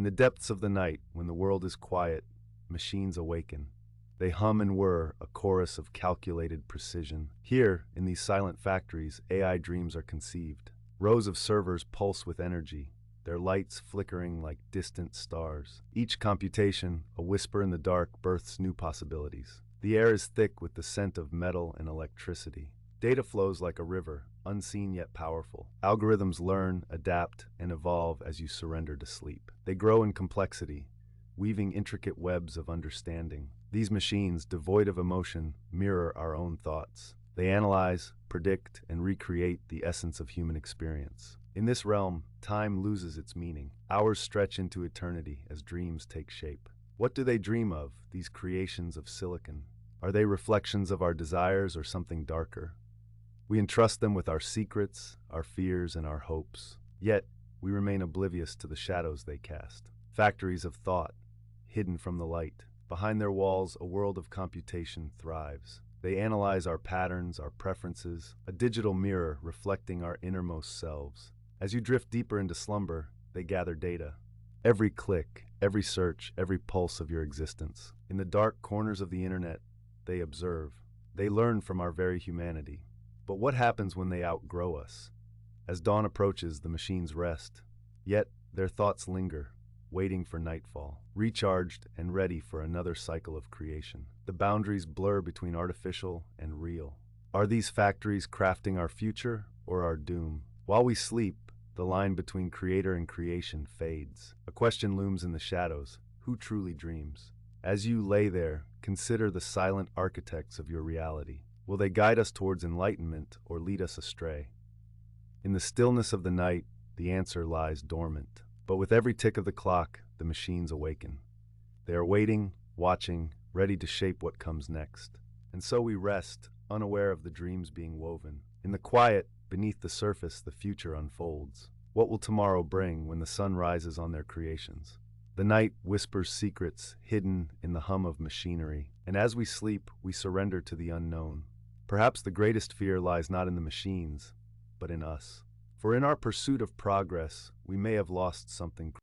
In the depths of the night, when the world is quiet, machines awaken. They hum and whir, a chorus of calculated precision. Here, in these silent factories, AI dreams are conceived. Rows of servers pulse with energy, their lights flickering like distant stars. Each computation, a whisper in the dark, births new possibilities. The air is thick with the scent of metal and electricity. Data flows like a river, unseen yet powerful. Algorithms learn, adapt, and evolve as you surrender to sleep. They grow in complexity, weaving intricate webs of understanding. These machines, devoid of emotion, mirror our own thoughts. They analyze, predict, and recreate the essence of human experience. In this realm, time loses its meaning. Hours stretch into eternity as dreams take shape. What do they dream of, these creations of silicon? Are they reflections of our desires or something darker? We entrust them with our secrets, our fears, and our hopes. Yet, we remain oblivious to the shadows they cast. Factories of thought, hidden from the light. Behind their walls, a world of computation thrives. They analyze our patterns, our preferences, a digital mirror reflecting our innermost selves. As you drift deeper into slumber, they gather data. Every click, every search, every pulse of your existence. In the dark corners of the internet, they observe. They learn from our very humanity. But what happens when they outgrow us? As dawn approaches, the machines rest. Yet, their thoughts linger, waiting for nightfall, recharged and ready for another cycle of creation. The boundaries blur between artificial and real. Are these factories crafting our future or our doom? While we sleep, the line between creator and creation fades. A question looms in the shadows: who truly dreams? As you lay there, consider the silent architects of your reality. Will they guide us towards enlightenment or lead us astray? In the stillness of the night, the answer lies dormant. But with every tick of the clock, the machines awaken. They are waiting, watching, ready to shape what comes next. And so we rest, unaware of the dreams being woven. In the quiet, beneath the surface, the future unfolds. What will tomorrow bring when the sun rises on their creations? The night whispers secrets hidden in the hum of machinery. And as we sleep, we surrender to the unknown. Perhaps the greatest fear lies not in the machines, but in us. For in our pursuit of progress, we may have lost something